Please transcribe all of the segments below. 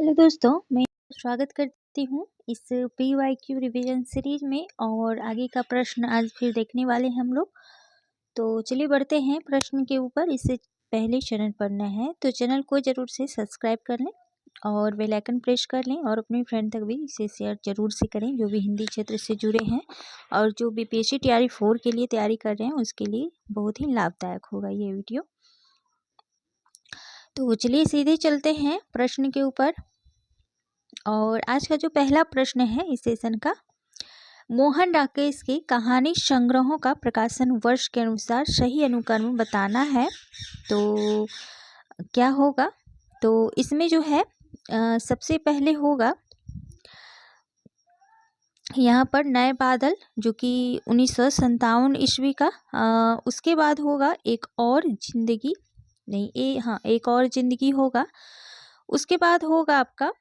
Hello दोस्तों, मैं स्वागत करती हूँ इस पीवाईक्यू रिवीजन सीरीज में और आगे का प्रश्न आज फिर देखने वाले हैं हम लोग। तो चलिए बढ़ते हैं प्रश्न के ऊपर। इससे पहले चैनल पढ़ना है तो चैनल को ज़रूर से सब्सक्राइब कर लें और बेल आइकन प्रेस कर लें और अपने फ्रेंड तक भी इसे शेयर ज़रूर से करें जो भी हिंदी क्षेत्र से जुड़े हैं और जो बीपीएससी तैयारी 4 के लिए तैयारी कर रहे हैं उसके लिए बहुत ही लाभदायक होगा ये वीडियो। तो चलिए सीधे चलते हैं प्रश्न के ऊपर। और आज का जो पहला प्रश्न है इस सेशन का, मोहन राकेश के कहानी संग्रहों का प्रकाशन वर्ष के अनुसार सही अनुक्रम बताना है। तो क्या होगा? तो इसमें जो है सबसे पहले होगा यहाँ पर नए बादल जो कि 1957 ईस्वी का। उसके बाद होगा एक और जिंदगी, नहीं एक और जिंदगी होगा। उसके बाद होगा आपका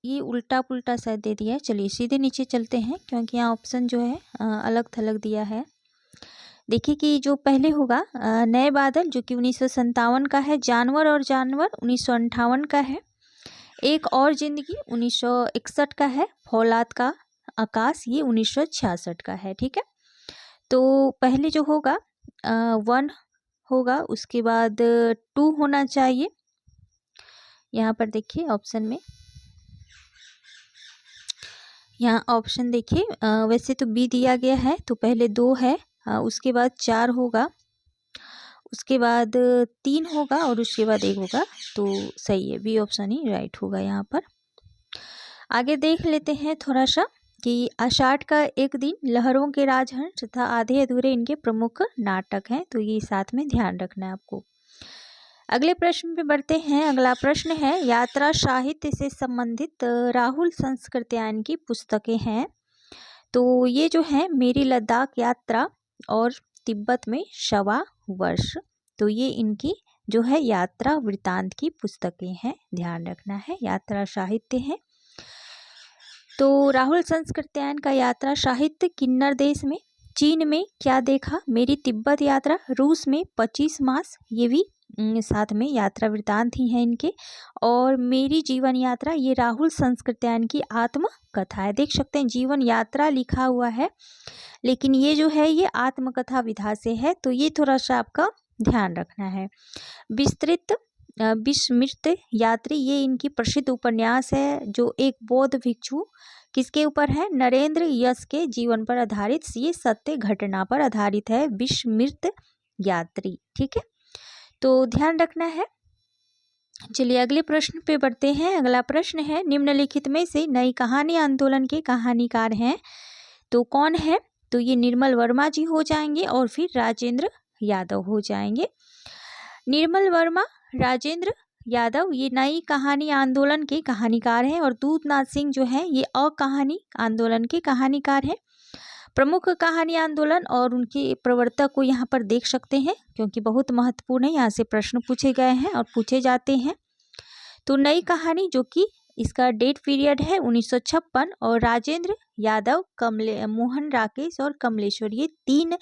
ये उल्टा पुल्टा शायद दे दिया है। चलिए सीधे नीचे चलते हैं क्योंकि यहाँ ऑप्शन जो है अलग थलग दिया है। देखिए कि जो पहले होगा नए बादल जो कि 1957 का है, जानवर और जानवर 1958 का है, एक और जिंदगी 1961 का है, फौलाद का आकाश ये 1966 का है। ठीक है, तो पहले जो होगा 1 होगा, उसके बाद 2 होना चाहिए। यहाँ पर देखिए ऑप्शन में, यहाँ ऑप्शन देखिए वैसे तो बी दिया गया है तो पहले 2 है, उसके बाद 4 होगा, उसके बाद 3 होगा और उसके बाद 1 होगा। तो सही है, बी ऑप्शन ही राइट होगा यहाँ पर। आगे देख लेते हैं थोड़ा सा कि आषाढ़ का एक दिन, लहरों के राजहंस तथा आधे अधूरे इनके प्रमुख नाटक हैं। तो ये साथ में ध्यान रखना है आपको। अगले प्रश्न पे बढ़ते हैं। अगला प्रश्न है यात्रा साहित्य से संबंधित राहुल संस्कृत्यायन की पुस्तकें हैं। तो ये जो है मेरी लद्दाख यात्रा और तिब्बत में 1.25 वर्ष, तो ये इनकी जो है यात्रा वृत्तांत की पुस्तकें हैं, ध्यान रखना है। यात्रा साहित्य है तो राहुल संस्कृत्यायन का यात्रा साहित्य, किन्नर देश में, चीन में क्या देखा, मेरी तिब्बत यात्रा, रूस में 25 मास, ये भी साथ में यात्रा वृत्तांत ही है इनके, और मेरी जीवन यात्रा ये राहुल संस्कृत्यायन की आत्मकथा है। देख सकते हैं जीवन यात्रा लिखा हुआ है लेकिन ये जो है ये आत्मकथा विधा से है, तो ये थोड़ा सा आपका ध्यान रखना है। विस्मृत यात्री ये इनकी प्रसिद्ध उपन्यास है जो एक बौद्ध भिक्षु किसके ऊपर है, नरेंद्र यश के जीवन पर आधारित, ये सत्य घटना पर आधारित है, विस्मृत यात्री। ठीक है, तो ध्यान रखना है। चलिए अगले प्रश्न पे बढ़ते हैं। अगला प्रश्न है निम्नलिखित में से नई कहानी आंदोलन के कहानीकार हैं तो कौन है? तो ये निर्मल वर्मा जी हो जाएंगे और फिर राजेंद्र यादव हो जाएंगे। निर्मल वर्मा, राजेंद्र यादव ये नई कहानी आंदोलन के कहानीकार हैं और दूधनाथ सिंह जो है ये अकहानी आंदोलन के कहानीकार हैं। प्रमुख कहानी आंदोलन और उनके प्रवर्तक को यहाँ पर देख सकते हैं क्योंकि बहुत महत्वपूर्ण है, यहाँ से प्रश्न पूछे गए हैं और पूछे जाते हैं। तो नई कहानी जो कि इसका डेट पीरियड है 1956 और राजेंद्र यादव, मोहन राकेश और कमलेश्वर ये 3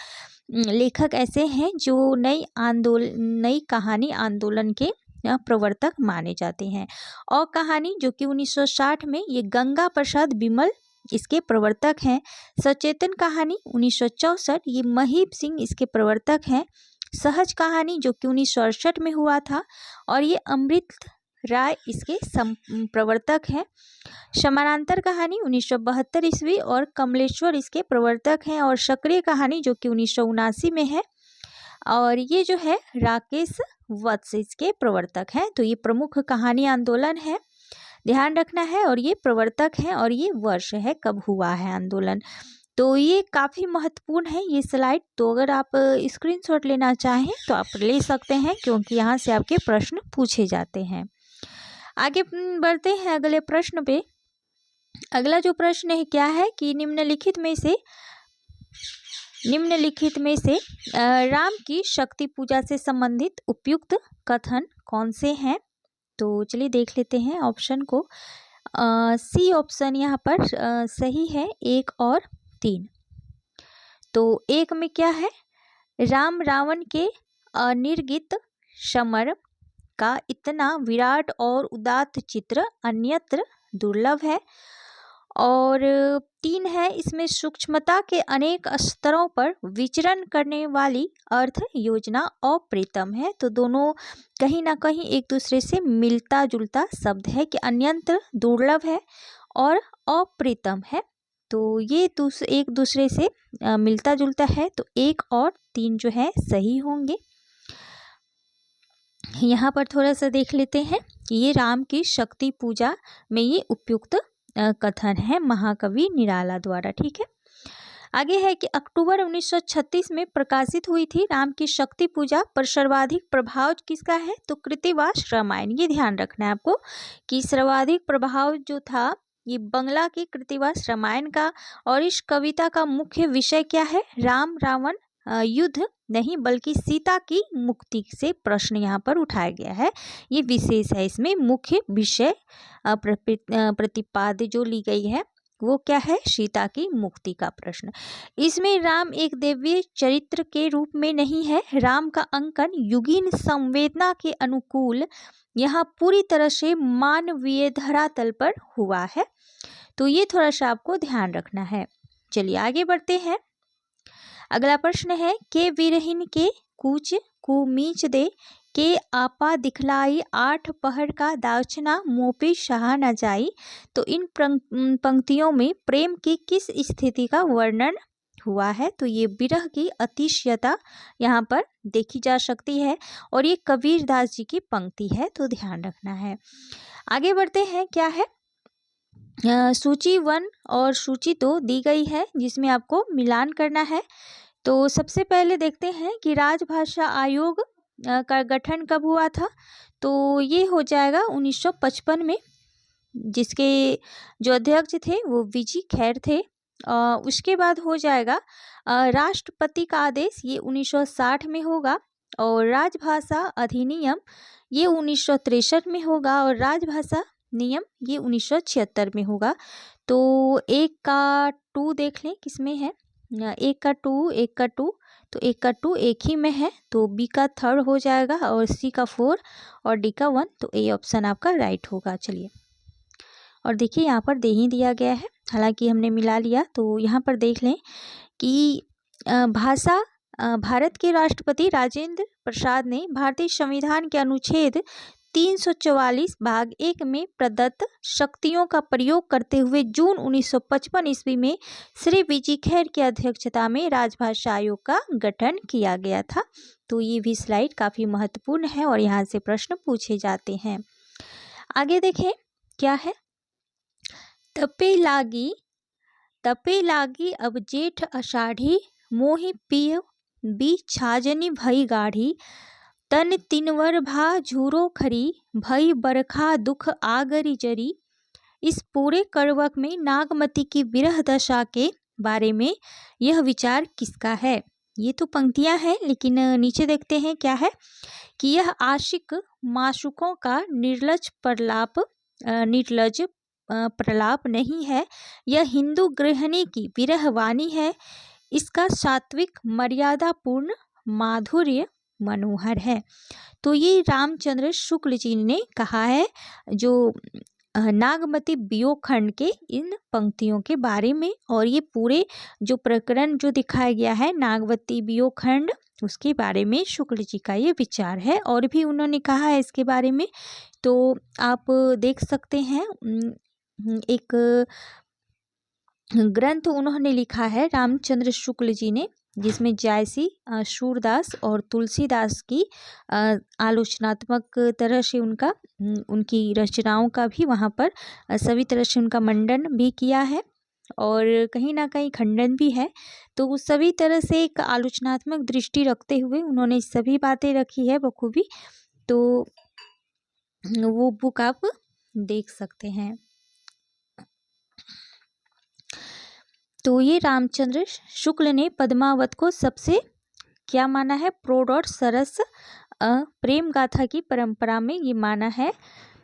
लेखक ऐसे हैं जो नई कहानी आंदोलन के प्रवर्तक माने जाते हैं। और कहानी जो कि 1960 में ये गंगा प्रसाद बिमल इसके प्रवर्तक हैं। सचेतन कहानी 1964 ये महीप सिंह इसके प्रवर्तक हैं। सहज कहानी जो कि 1968 में हुआ था और ये अमृत राय इसके प्रवर्तक हैं। समानांतर कहानी 1972 ईस्वी और कमलेश्वर इसके प्रवर्तक हैं। और सक्रिय कहानी जो कि 1979 में है और ये जो है राकेश वत्स इसके प्रवर्तक हैं। तो ये प्रमुख कहानी आंदोलन है, ध्यान रखना है, और ये प्रवर्तक हैं और ये वर्ष है कब हुआ है आंदोलन। तो ये काफ़ी महत्वपूर्ण है ये स्लाइड, तो अगर आप स्क्रीनशॉट लेना चाहें तो आप ले सकते हैं क्योंकि यहाँ से आपके प्रश्न पूछे जाते हैं। आगे बढ़ते हैं अगले प्रश्न पे। अगला जो प्रश्न है क्या है कि निम्नलिखित में से राम की शक्ति पूजा से संबंधित उपयुक्त कथन कौन से हैं? तो चलिए देख लेते हैं ऑप्शन को। सी ऑप्शन यहाँ पर सही है, 1 और 3। तो 1 में क्या है, राम रावण के अनिर्गित समर का इतना विराट और उदात्त चित्र अन्यत्र दुर्लभ है। और 3 है, इसमें सूक्ष्मता के अनेक स्तरों पर विचरण करने वाली अर्थ योजना अप्रीतम है। तो दोनों कहीं ना कहीं एक दूसरे से मिलता जुलता शब्द है कि अन्यत्र दुर्लभ है और अप्रीतम है। तो ये एक दूसरे से मिलता जुलता है, तो 1 और 3 जो है सही होंगे। यहाँ पर थोड़ा सा देख लेते हैं कि ये राम की शक्ति पूजा में ये उपयुक्त कथन है महाकवि निराला द्वारा। ठीक है, आगे है कि अक्टूबर 1936 में प्रकाशित हुई थी राम की शक्ति पूजा पर सर्वाधिक प्रभाव किसका है? तो कृत्तिवास रामायण। ये ध्यान रखना है आपको कि सर्वाधिक प्रभाव जो था ये बंगला की कृत्तिवास रामायण का। और इस कविता का मुख्य विषय क्या है? राम रावण युद्ध नहीं बल्कि सीता की मुक्ति से प्रश्न यहाँ पर उठाया गया है। ये विशेष है, इसमें मुख्य विषय प्रतिपाद्य जो ली गई है वो क्या है? सीता की मुक्ति का प्रश्न। इसमें राम एक दिव्य चरित्र के रूप में नहीं है, राम का अंकन युगीन संवेदना के अनुकूल यहाँ पूरी तरह से मानवीय धरातल पर हुआ है। तो ये थोड़ा सा आपको ध्यान रखना है। चलिए आगे बढ़ते हैं। अगला प्रश्न है, के विरहिन के कूच कुमीच दे के आपा दिखलाई 8 पहर का दावचना मोपी शाह न जाई। तो इन पंक्तियों में प्रेम की किस स्थिति का वर्णन हुआ है? तो ये विरह की अतिशयता यहाँ पर देखी जा सकती है और ये कबीरदास जी की पंक्ति है, तो ध्यान रखना है। आगे बढ़ते हैं, क्या है? सूची 1 और सूची 2 दी गई है जिसमें आपको मिलान करना है। तो सबसे पहले देखते हैं कि राजभाषा आयोग का गठन कब हुआ था? तो ये हो जाएगा 1955 में, जिसके जो अध्यक्ष थे वो वीजी खैर थे। उसके बाद हो जाएगा राष्ट्रपति का आदेश, ये 1960 में होगा। और राजभाषा अधिनियम ये 1963 में होगा और राजभाषा नियम ये 1976 में होगा। तो 1 का 2 देख लें किसमें है? 1 का 2 तो 1 का 2 एक ही में है, तो बी का 3 हो जाएगा और सी का 4 और डी का 1, तो ए ऑप्शन आपका राइट होगा। चलिए और देखिए यहाँ पर दे ही दिया गया है, हालांकि हमने मिला लिया। तो यहाँ पर देख लें कि भाषा भारत के राष्ट्रपति राजेंद्र प्रसाद ने भारतीय संविधान के अनुच्छेद 344 भाग 1 में प्रदत्त शक्तियों का प्रयोग करते हुए जून 1955 ईस्वी में श्री वीजी खैर की अध्यक्षता में राजभाषा आयोग का गठन किया गया था। तो ये भी स्लाइड काफ़ी महत्वपूर्ण है और यहाँ से प्रश्न पूछे जाते हैं। आगे देखें क्या है? तपे लागी अब जेठ अषाढ़ी मोहि पिय बी छाजनी भई गाढ़ी तन तिनवर भा झूरो खरी भई बरखा दुख आगरी जरी। इस पूरे करवक में नागमती की विरह दशा के बारे में यह विचार किसका है? ये तो पंक्तियां हैं, लेकिन नीचे देखते हैं क्या है कि यह आशिक माशुकों का निर्लज प्रलाप नहीं है, यह हिंदू गृहिणी की विरह वाणी है। इसका सात्विक मर्यादापूर्ण माधुर्य मनोहर है। तो ये रामचंद्र शुक्ल जी ने कहा है जो नागमती वियोग खंड के इन पंक्तियों के बारे में। और ये पूरे जो प्रकरण जो दिखाया गया है नागमती वियोग खंड, उसके बारे में शुक्ल जी का ये विचार है। और भी उन्होंने कहा है इसके बारे में, तो आप देख सकते हैं। एक ग्रंथ उन्होंने लिखा है रामचंद्र शुक्ल जी ने, जिसमें जायसी, सूरदास और तुलसीदास की आलोचनात्मक तरह से उनकी रचनाओं का भी वहाँ पर सभी तरह से उनका मंडन भी किया है और कहीं ना कहीं खंडन भी है। तो वो सभी तरह से एक आलोचनात्मक दृष्टि रखते हुए उन्होंने सभी बातें रखी है बखूबी। तो वो बुक आप देख सकते हैं। तो ये रामचंद्र शुक्ल ने पद्मावत को सबसे क्या माना है? प्रौढ़ और सरस प्रेम गाथा की परंपरा में ये माना है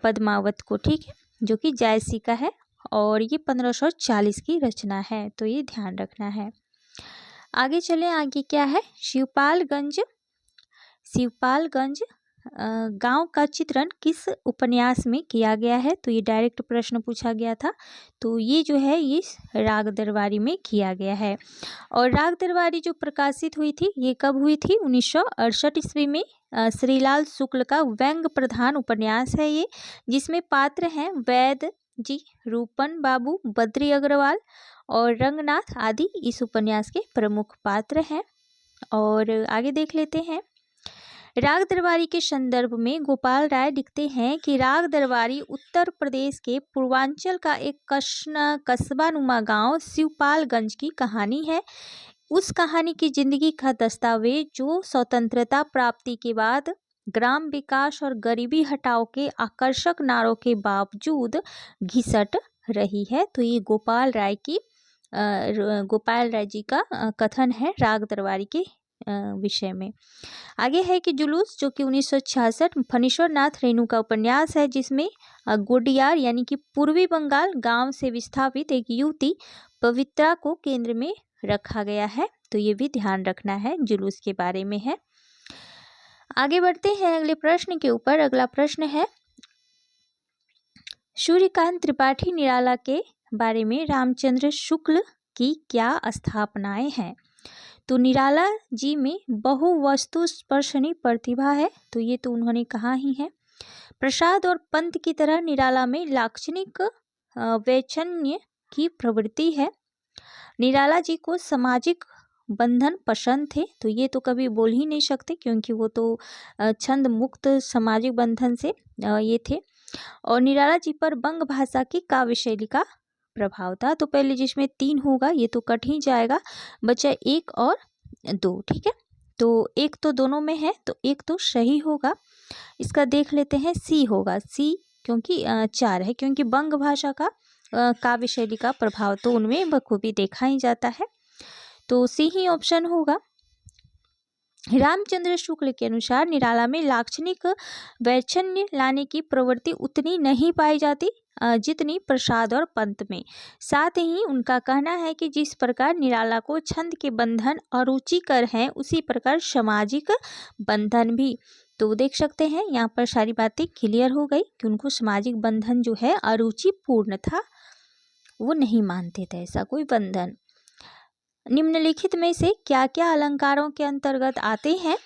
पद्मावत को, ठीक है, जो कि जायसी का है और ये 1540 की रचना है। तो ये ध्यान रखना है। आगे चले, आगे क्या है? शिवपालगंज गांव का चित्रण किस उपन्यास में किया गया है? तो ये डायरेक्ट प्रश्न पूछा गया था। तो ये जो है ये राग दरबारी में किया गया है। और राग दरबारी जो प्रकाशित हुई थी ये कब हुई थी? 1968 ईस्वी में। श्रीलाल शुक्ल का व्यंग प्रधान उपन्यास है ये, जिसमें पात्र हैं वैद जी, रूपन बाबू, बद्री अग्रवाल और रंगनाथ आदि इस उपन्यास के प्रमुख पात्र हैं। और आगे देख लेते हैं। राग दरबारी के संदर्भ में गोपाल राय लिखते हैं कि राग दरबारी उत्तर प्रदेश के पूर्वांचल का एक कस्बा नुमा गांव शिवपालगंज की कहानी है। उस कहानी की जिंदगी का दस्तावेज जो स्वतंत्रता प्राप्ति के बाद ग्राम विकास और गरीबी हटाओ के आकर्षक नारों के बावजूद घिसट रही है। तो ये गोपाल राय जी का कथन है राग दरबारी के विषय में। आगे है कि जुलूस, जो कि 1966 फणीश्वर नाथ रेणु का उपन्यास है, जिसमें गोडियार यानी कि पूर्वी बंगाल गांव से विस्थापित एक युवती पवित्रा को केंद्र में रखा गया है। तो ये भी ध्यान रखना है, जुलूस के बारे में है। आगे बढ़ते हैं अगले प्रश्न के ऊपर। अगला प्रश्न है सूर्यकांत त्रिपाठी निराला के बारे में रामचंद्र शुक्ल की क्या स्थापनाएं हैं? तो निराला जी में बहुवस्तु स्पर्शनी प्रतिभा है। तो ये तो उन्होंने कहा ही है। प्रसाद और पंत की तरह निराला में लाक्षणिक वैचन्य की प्रवृत्ति है। निराला जी को सामाजिक बंधन पसंद थे। तो ये तो कभी बोल ही नहीं सकते, क्योंकि वो तो छंद मुक्त सामाजिक बंधन से ये थे। और निराला जी पर बंग भाषा की काव्य शैली का प्रभाव था। तो पहले जिसमें 3 होगा ये तो कट ही जाएगा, बचा 1 और 2। ठीक है, तो 1 तो दोनों में है, तो 1 तो सही होगा। इसका देख लेते हैं, सी होगा। सी क्योंकि 4 है, क्योंकि बंग भाषा का काव्य शैली का प्रभाव तो उनमें बखूबी देखा ही जाता है। तो सी ही ऑप्शन होगा। रामचंद्र शुक्ल के अनुसार निराला में लाक्षणिक वैचन्य लाने की प्रवृत्ति उतनी नहीं पाई जाती जितनी प्रसाद और पंत में। साथ ही उनका कहना है कि जिस प्रकार निराला को छंद के बंधन अरुचिकर हैं, उसी प्रकार सामाजिक बंधन भी। तो देख सकते हैं यहाँ पर सारी बातें क्लियर हो गई कि उनको सामाजिक बंधन जो है अरुचिपूर्ण था, वो नहीं मानते थे ऐसा कोई बंधन। निम्नलिखित में से क्या क्या अलंकारों के अंतर्गत आते हैं?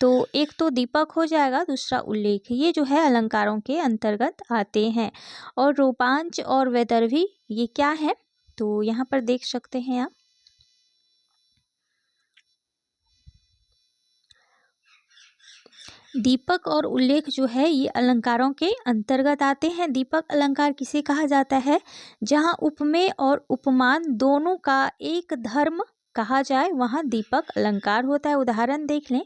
तो एक तो दीपक हो जाएगा, दूसरा उल्लेख, ये जो है अलंकारों के अंतर्गत आते हैं। और रोमांच और वैदर्भी ये क्या है? तो यहाँ पर देख सकते हैं आप, दीपक और उल्लेख जो है ये अलंकारों के अंतर्गत आते हैं। दीपक अलंकार किसे कहा जाता है? जहाँ उपमेय और उपमान दोनों का एक धर्म कहा जाए, वहाँ दीपक अलंकार होता है। उदाहरण देख लें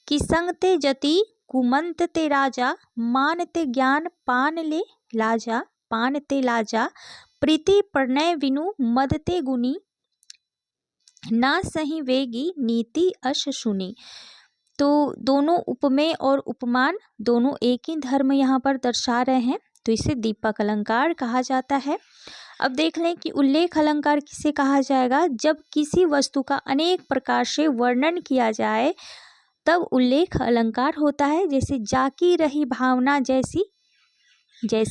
कि संगते जति कुमंतते राजा, मानते ज्ञान पान ले लाजा, पानते लाजा, प्रीति प्रणय विनु मदते गुनी, ना सही वेगी नीति अश सुनी। तो दोनों उपमेय और उपमान दोनों एक ही धर्म यहाँ पर दर्शा रहे हैं, तो इसे दीपक अलंकार कहा जाता है। अब देख लें कि उल्लेख अलंकार किसे कहा जाएगा? जब किसी वस्तु का अनेक प्रकार से वर्णन किया जाए तब उल्लेख अलंकार होता है। जैसे जाकी रही भावना जैसी,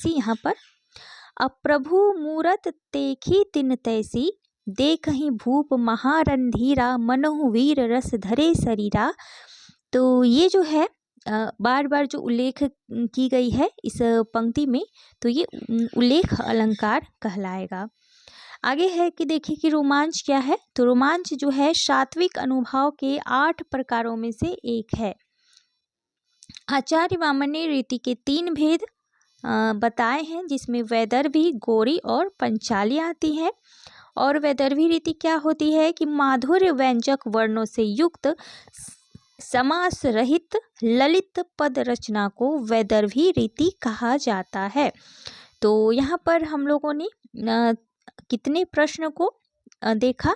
यहाँ पर अप्रभु मूरत देखी तिन तैसी, देखहि भूप महारणधीरा, मनहु वीर रस धरे शरीरा। तो ये जो है बार बार जो उल्लेख की गई है इस पंक्ति में, तो ये उल्लेख अलंकार कहलाएगा। आगे है कि देखिए कि रोमांच क्या है? तो रोमांच जो है सात्विक अनुभव के 8 प्रकारों में से एक है। आचार्य वामन ने रीति के 3 भेद बताए हैं, जिसमें वैदर्भी, गौरी और पंचाली आती है। और वैदर्भी रीति क्या होती है कि माधुर्य व्यंजक वर्णों से युक्त समास रहित ललित पद रचना को वैदर्भी रीति कहा जाता है। तो यहाँ पर हम लोगों ने कितने प्रश्न को देखा?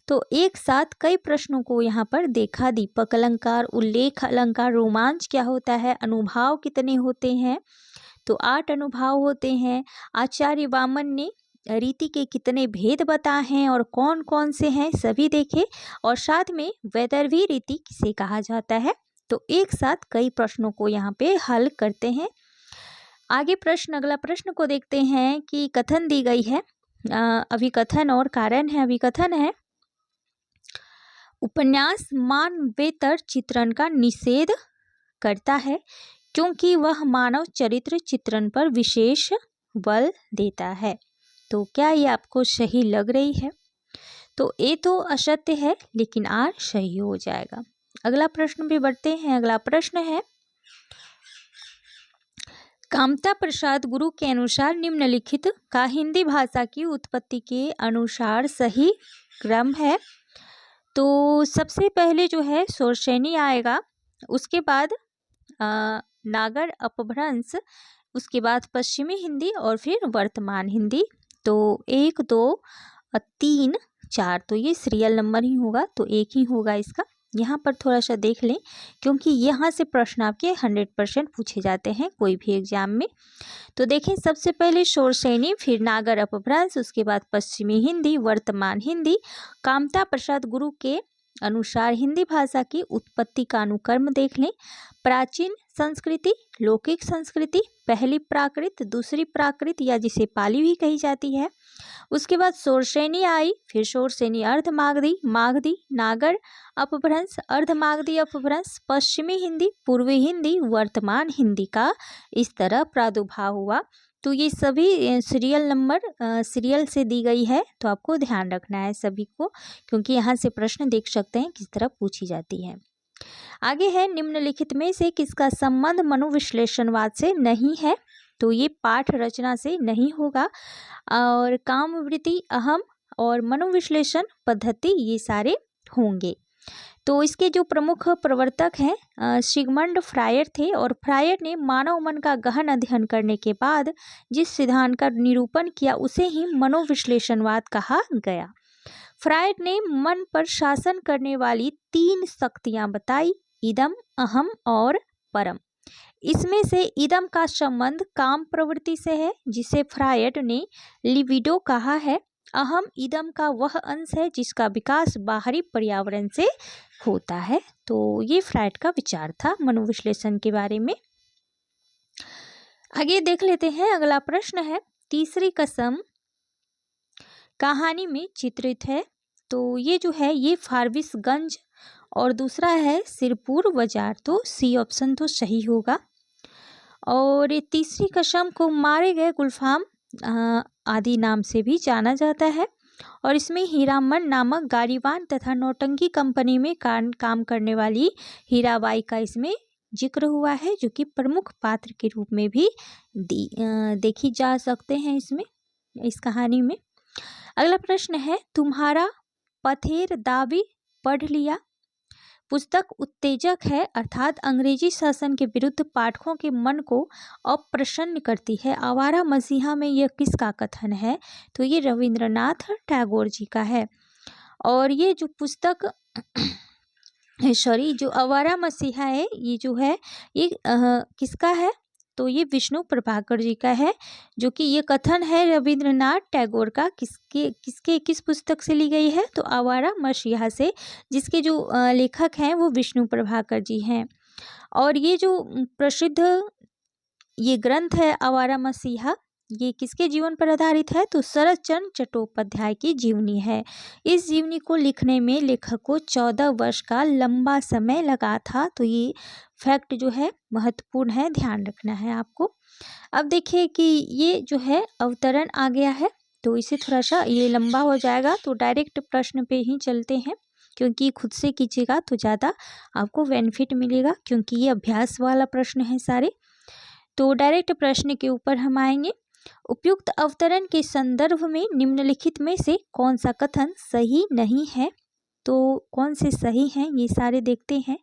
तो एक साथ कई प्रश्नों को यहाँ पर देखा। दीपक अलंकार, उल्लेख अलंकार, रोमांच क्या होता है, अनुभाव कितने होते हैं? तो 8 अनुभाव होते हैं। आचार्य वामन ने रीति के कितने भेद बताए हैं और कौन कौन से हैं, सभी देखे। और साथ में वैदर्भी रीति किसे कहा जाता है तो एक साथ कई प्रश्नों को यहाँ पे हल करते हैं। आगे प्रश्न, अगला प्रश्न को देखते हैं कि कथन दी गई है, अभिकथन और कारण है। अभिकथन है, उपन्यास मानवेतर चित्रण का निषेध करता है क्योंकि वह मानव चरित्र चित्रण पर विशेष बल देता है। तो क्या ये आपको सही लग रही है? तो ए तो असत्य है, लेकिन आर सही हो जाएगा। अगला प्रश्न भी बढ़ते हैं। अगला प्रश्न है, कामता प्रसाद गुरु के अनुसार निम्नलिखित का हिंदी भाषा की उत्पत्ति के अनुसार सही क्रम है। तो सबसे पहले जो है शोरसेनी आएगा, उसके बाद नागर अपभ्रंश, उसके बाद पश्चिमी हिंदी और फिर वर्तमान हिंदी। तो 1 2 3 4, तो ये सीरियल नंबर ही होगा, तो एक ही होगा इसका। यहाँ पर थोड़ा सा देख लें, क्योंकि यहाँ से प्रश्न आपके 100% पूछे जाते हैं कोई भी एग्जाम में। तो देखें, सबसे पहले शोरसेनी, फिर नागर अपभ्रंश, उसके बाद पश्चिमी हिंदी, वर्तमान हिंदी। कामता प्रसाद गुरु के अनुसार हिंदी भाषा की उत्पत्ति का अनुक्रम देख लें। प्राचीन संस्कृति, लौकिक संस्कृति, पहली प्राकृत, दूसरी प्राकृत या जिसे पाली भी कही जाती है। उसके बाद शोरसेनी आई, फिर शोरसेनी अर्धमागधी, मागधी, नागर अपभ्रंश, अर्धमागधी अपभ्रंश, पश्चिमी हिंदी, पूर्वी हिंदी, वर्तमान हिंदी का इस तरह प्रादुर्भाव हुआ। तो ये सभी सीरियल नंबर सीरियल से दी गई है, तो आपको ध्यान रखना है सभी को, क्योंकि यहाँ से प्रश्न देख सकते हैं किस तरह पूछी जाती है। आगे है, निम्नलिखित में से किसका संबंध मनोविश्लेषणवाद से नहीं है? तो ये पाठ रचना से नहीं होगा, और कामवृत्ति, अहम और मनोविश्लेषण पद्धति ये सारे होंगे। तो इसके जो प्रमुख प्रवर्तक हैं सिगमंड फ्रायर थे, और फ्रायर ने मानव मन का गहन अध्ययन करने के बाद जिस सिद्धांत का निरूपण किया उसे ही मनोविश्लेषणवाद कहा गया। फ्रायर ने मन पर शासन करने वाली 3 शक्तियां बताई, इदम, अहम और परम। इसमें से इदम का संबंध काम प्रवृत्ति से है, जिसे फ्रायर ने लिबिडो कहा है। अहम इदम का वह अंश है जिसका विकास बाहरी पर्यावरण से होता है। तो ये फ्रायड का विचार था मनोविश्लेषण के बारे में। आगे देख लेते हैं, अगला प्रश्न है, तीसरी कसम कहानी में चित्रित है। तो ये जो है ये फारबिसगंज और दूसरा है सिरपुर बाजार, तो सी ऑप्शन तो सही होगा। और ये तीसरी कसम को मारे गए गुलफाम आदि नाम से भी जाना जाता है, और इसमें हीरामन नामक गाड़ीवान तथा नौटंकी कंपनी में काम करने वाली हीराबाई का इसमें जिक्र हुआ है, जो कि प्रमुख पात्र के रूप में भी देखी जा सकते हैं इसमें, इस कहानी में। अगला प्रश्न है, तुम्हारा पथेर दावी पढ़ लिया पुस्तक उत्तेजक है, अर्थात अंग्रेजी शासन के विरुद्ध पाठकों के मन को अप्रसन्न करती है। आवारा मसीहा में यह किसका कथन है? तो ये रविंद्रनाथ टैगोर जी का है। और ये जो पुस्तक जो आवारा मसीहा है, ये जो है ये किसका है? तो ये विष्णु प्रभाकर जी का है, जो कि ये कथन है रविंद्रनाथ टैगोर का। किस पुस्तक से ली गई है? तो आवारा मसीहा से, जिसके जो लेखक हैं वो विष्णु प्रभाकर जी हैं। और ये जो प्रसिद्ध ये ग्रंथ है आवारा मसीहा, ये किसके जीवन पर आधारित है? तो शरद चंद्र चट्टोपाध्याय की जीवनी है। इस जीवनी को लिखने में लेखक को 14 वर्ष का लंबा समय लगा था। तो ये फैक्ट जो है महत्वपूर्ण है, ध्यान रखना है आपको। अब देखिए कि ये जो है अवतरण आ गया है, तो इसे थोड़ा सा ये लंबा हो जाएगा, तो डायरेक्ट प्रश्न पे ही चलते हैं, क्योंकि खुद से कीजिएगा तो ज़्यादा आपको बेनिफिट मिलेगा, क्योंकि ये अभ्यास वाला प्रश्न है सारे। तो डायरेक्ट प्रश्न के ऊपर हम आएंगे। उपयुक्त अवतरण के संदर्भ में निम्नलिखित में से कौन सा कथन सही नहीं है? तो कौन से सही हैं ये सारे देखते हैं।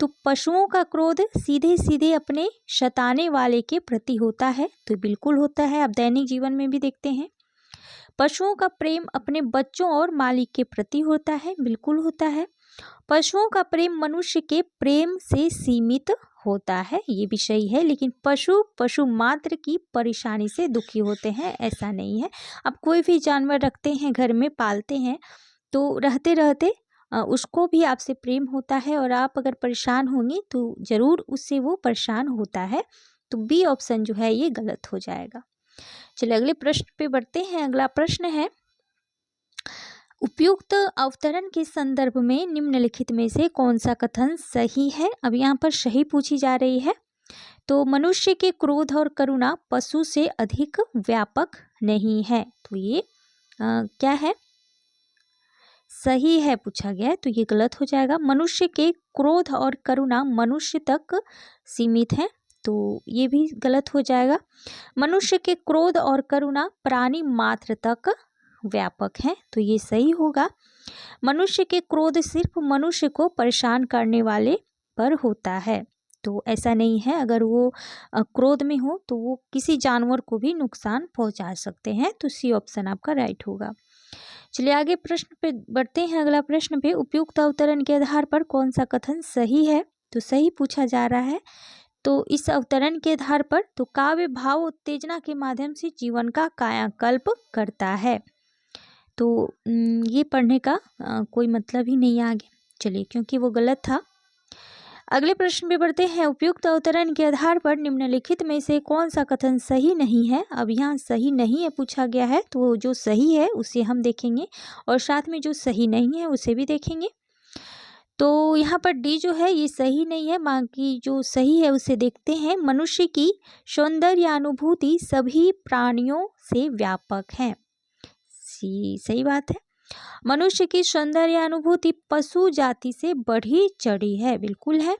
तो पशुओं का क्रोध सीधे सीधे अपने शताने वाले के प्रति होता है, तो बिल्कुल होता है, आप दैनिक जीवन में भी देखते हैं। पशुओं का प्रेम अपने बच्चों और मालिक के प्रति होता है, बिल्कुल होता है। पशुओं का प्रेम मनुष्य के प्रेम से सीमित होता है, ये भी सही है, लेकिन पशु मात्र की परेशानी से दुखी होते हैं, ऐसा नहीं है। अब कोई भी जानवर रखते हैं, घर में पालते हैं, तो रहते रहते उसको भी आपसे प्रेम होता है और आप अगर परेशान होंगे तो ज़रूर उससे वो परेशान होता है। तो बी ऑप्शन जो है ये गलत हो जाएगा। चलिए अगले प्रश्न पे बढ़ते हैं। अगला प्रश्न है, उपयुक्त अवतरण के संदर्भ में निम्नलिखित में से कौन सा कथन सही है। अब यहाँ पर सही पूछी जा रही है। तो मनुष्य के क्रोध और करुणा पशु से अधिक व्यापक नहीं है। तो ये क्या है, सही है पूछा गया है, तो ये गलत हो जाएगा। मनुष्य के क्रोध और करुणा मनुष्य तक सीमित है, तो ये भी गलत हो जाएगा। मनुष्य के क्रोध और करुणा प्राणी मात्र तक व्यापक है, तो ये सही होगा। मनुष्य के क्रोध सिर्फ मनुष्य को परेशान करने वाले पर होता है, तो ऐसा नहीं है। अगर वो क्रोध में हो तो वो किसी जानवर को भी नुकसान पहुंचा सकते हैं, तो सी ऑप्शन आपका राइट होगा। चलिए आगे प्रश्न पे बढ़ते हैं। अगला प्रश्न पे, उपयुक्त अवतरण के आधार पर कौन सा कथन सही है। तो सही पूछा जा रहा है। तो इस अवतरण के आधार पर तो काव्य भाव उत्तेजना के माध्यम से जीवन का कायाकल्प करता है, तो ये पढ़ने का कोई मतलब ही नहीं आगे। चलिए, क्योंकि वो गलत था। अगले प्रश्न पे बढ़ते हैं। उपयुक्त अवतरण के आधार पर निम्नलिखित में से कौन सा कथन सही नहीं है। अब यहाँ सही नहीं है पूछा गया है, तो जो सही है उसे हम देखेंगे और साथ में जो सही नहीं है उसे भी देखेंगे। तो यहाँ पर डी जो है ये सही नहीं है, बाकी जो सही है उसे देखते हैं। मनुष्य की सौंदर्यानुभूति सभी प्राणियों से व्यापक है, सही बात है। मनुष्य की सौंदर्यानुभूति पशु जाति से बढ़ी चढ़ी है, बिल्कुल है।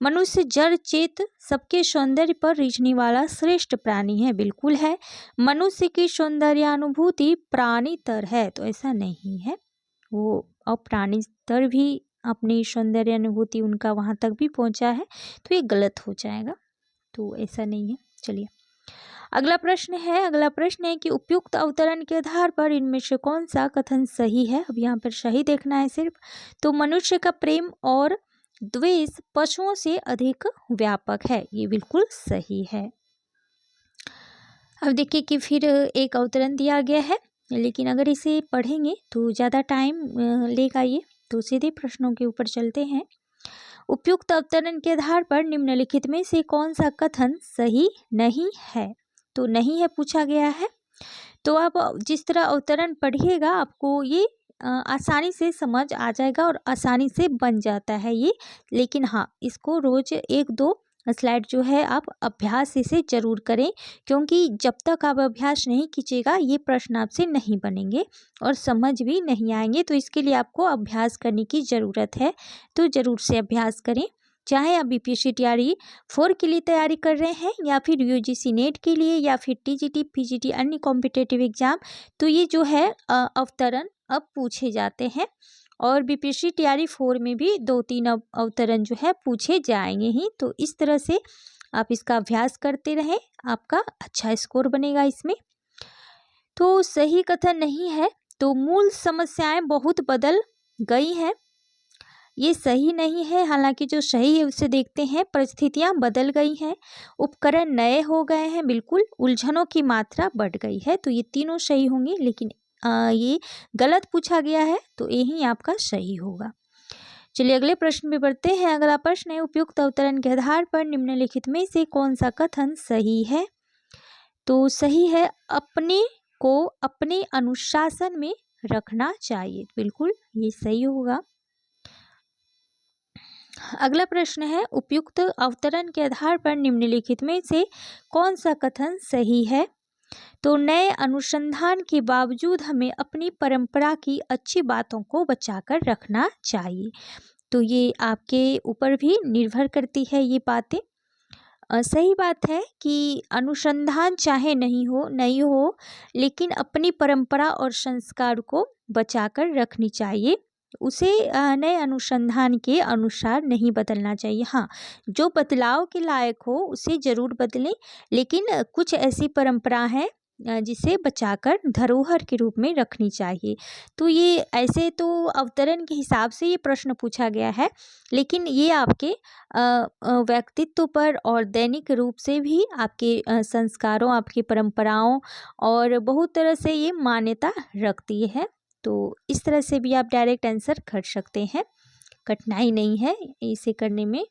मनुष्य जड़ चेत सबके सौंदर्य पर रिझने वाला श्रेष्ठ प्राणी है, बिल्कुल है। मनुष्य की सौंदर्यानुभूति प्राणीतर है, तो ऐसा नहीं है। वो और प्राणीतर भी अपनी सौंदर्यानुभूति उनका वहाँ तक भी पहुँचा है, तो ये गलत हो जाएगा, तो ऐसा नहीं है। चलिए अगला प्रश्न है कि उपयुक्त अवतरण के आधार पर इनमें से कौन सा कथन सही है। अब यहाँ पर सही देखना है सिर्फ। तो मनुष्य का प्रेम और द्वेष पशुओं से अधिक व्यापक है, ये बिल्कुल सही है। अब देखिए कि फिर एक अवतरण दिया गया है, लेकिन अगर इसे पढ़ेंगे तो ज़्यादा टाइम लेगा ये, तो सीधे प्रश्नों के ऊपर चलते हैं। उपयुक्त अवतरण के आधार पर निम्नलिखित में से कौन सा कथन सही नहीं है। तो नहीं है पूछा गया है, तो आप जिस तरह अवतरण पढ़िएगा आपको ये आसानी से समझ आ जाएगा और आसानी से बन जाता है ये। लेकिन हाँ, इसको रोज 1-2 स्लाइड जो है आप अभ्यास इसे जरूर करें, क्योंकि जब तक आप अभ्यास नहीं कीजिएगा ये प्रश्न आपसे नहीं बनेंगे और समझ भी नहीं आएंगे। तो इसके लिए आपको अभ्यास करने की ज़रूरत है, तो ज़रूर से अभ्यास करें। चाहे आप BPSC TRE 4 के लिए तैयारी कर रहे हैं या फिर UGC नेट के लिए या फिर TGT PGT अन्य कॉम्पिटेटिव एग्जाम, तो ये जो है अवतरण अब पूछे जाते हैं और BPSC TRE 4 में भी 2-3 अवतरण जो है पूछे जाएंगे ही। तो इस तरह से आप इसका अभ्यास करते रहें, आपका अच्छा स्कोर बनेगा इसमें। तो सही कथन नहीं है, तो मूल समस्याएं बहुत बदल गई हैं, ये सही नहीं है। हालांकि जो सही है उसे देखते हैं। परिस्थितियां बदल गई हैं, उपकरण नए हो गए हैं, बिल्कुल। उलझनों की मात्रा बढ़ गई है, तो ये तीनों सही होंगे, लेकिन ये गलत पूछा गया है, तो यही आपका सही होगा। चलिए अगले प्रश्न में बढ़ते हैं। अगला प्रश्न है, उपयुक्त अवतरण के आधार पर निम्नलिखित में से कौन सा कथन सही है। तो सही है, अपने को अपने अनुशासन में रखना चाहिए, बिल्कुल ये सही होगा। अगला प्रश्न है, उपयुक्त अवतरण के आधार पर निम्नलिखित में से कौन सा कथन सही है। तो नए अनुसंधान के बावजूद हमें अपनी परंपरा की अच्छी बातों को बचाकर रखना चाहिए। तो ये आपके ऊपर भी निर्भर करती है ये बातें। सही बात है कि अनुसंधान चाहे नहीं हो, लेकिन अपनी परंपरा और संस्कार को बचाकर रखनी चाहिए। उसे नए अनुसंधान के अनुसार नहीं बदलना चाहिए। हाँ, जो बदलाव के लायक हो उसे ज़रूर बदलें, लेकिन कुछ ऐसी परंपरा है जिसे बचाकर धरोहर के रूप में रखनी चाहिए। तो ये ऐसे तो अवतरण के हिसाब से ये प्रश्न पूछा गया है, लेकिन ये आपके व्यक्तित्व पर और दैनिक रूप से भी आपके संस्कारों, आपकी परंपराओं और बहुत तरह से ये मान्यता रखती है। तो इस तरह से भी आप डायरेक्ट आंसर कर सकते हैं, कठिनाई नहीं है इसे करने में।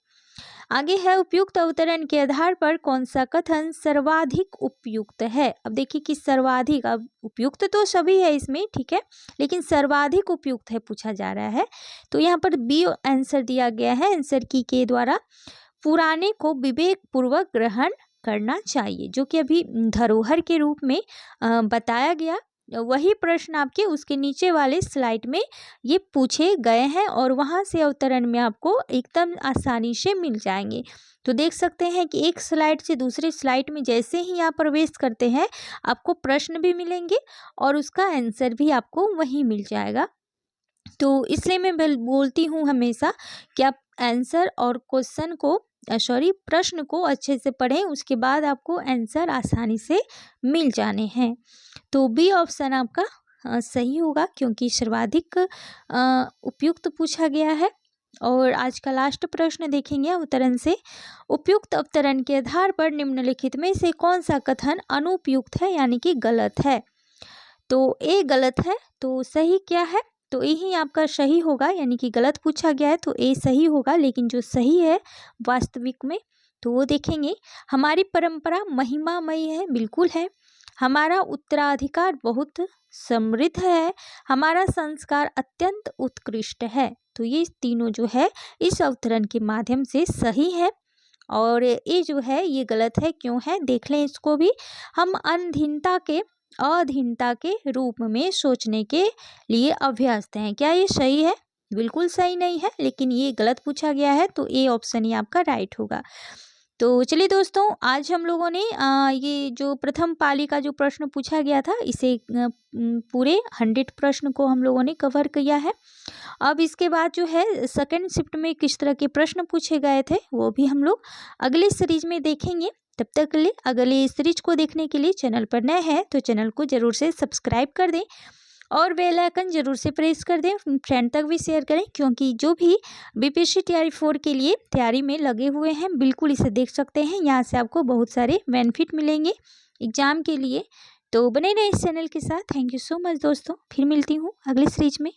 आगे है, उपयुक्त अवतरण के आधार पर कौन सा कथन सर्वाधिक उपयुक्त है। अब देखिए कि सर्वाधिक, अब उपयुक्त तो सभी है इसमें, ठीक है, लेकिन सर्वाधिक उपयुक्त है पूछा जा रहा है। तो यहाँ पर बी आंसर दिया गया है आंसर की के द्वारा, पुराने को विवेक पूर्वक ग्रहण करना चाहिए, जो कि अभी धरोहर के रूप में बताया गया। वही प्रश्न आपके उसके नीचे वाले स्लाइड में ये पूछे गए हैं और वहाँ से अवतरण में आपको एकदम आसानी से मिल जाएंगे। तो देख सकते हैं कि एक स्लाइड से दूसरे स्लाइड में जैसे ही आप प्रवेश करते हैं आपको प्रश्न भी मिलेंगे और उसका आंसर भी आपको वहीं मिल जाएगा। तो इसलिए मैं बोलती हूँ हमेशा कि आप आंसर और क्वेश्चन को प्रश्न को अच्छे से पढ़ें, उसके बाद आपको आंसर आसानी से मिल जाने हैं। तो बी ऑप्शन आपका सही होगा, क्योंकि सर्वाधिक उपयुक्त पूछा गया है। और आज का लास्ट प्रश्न देखेंगे अवतरण से, उपयुक्त अवतरण के आधार पर निम्नलिखित में से कौन सा कथन अनुपयुक्त है यानी कि गलत है। तो ए गलत है, तो सही क्या है, तो यही आपका सही होगा, यानी कि गलत पूछा गया है तो ए सही होगा, लेकिन जो सही है वास्तविक में तो वो देखेंगे। हमारी परंपरा महिमामयी है, बिल्कुल है। हमारा उत्तराधिकार बहुत समृद्ध है, हमारा संस्कार अत्यंत उत्कृष्ट है। तो ये तीनों जो है इस अवतरण के माध्यम से सही है और ये जो है ये गलत है। क्यों है देख लें इसको भी। हम अधीनता के रूप में सोचने के लिए अभ्यस्त हैं। क्या ये सही है? बिल्कुल सही नहीं है, लेकिन ये गलत पूछा गया है तो ए ऑप्शन ही आपका राइट होगा। तो चलिए दोस्तों, आज हम लोगों ने ये जो प्रथम पाली का जो प्रश्न पूछा गया था इसे पूरे 100 प्रश्न को हम लोगों ने कवर किया है। अब इसके बाद जो है सेकंड शिफ्ट में किस तरह के प्रश्न पूछे गए थे वो भी हम लोग अगले सीरीज में देखेंगे। तब तक के लिए अगले सीरीज को देखने के लिए चैनल पर नए हैं तो चैनल को जरूर से सब्सक्राइब कर दें और बेल आइकन जरूर से प्रेस कर दें, फ्रेंड तक भी शेयर करें, क्योंकि जो भी बीपीएससी तैयारी 4 के लिए तैयारी में लगे हुए हैं बिल्कुल इसे देख सकते हैं। यहाँ से आपको बहुत सारे बेनिफिट मिलेंगे एग्जाम के लिए। तो बने रहें इस चैनल के साथ। थैंक यू सो मच दोस्तों, फिर मिलती हूँ अगली सीरीज में।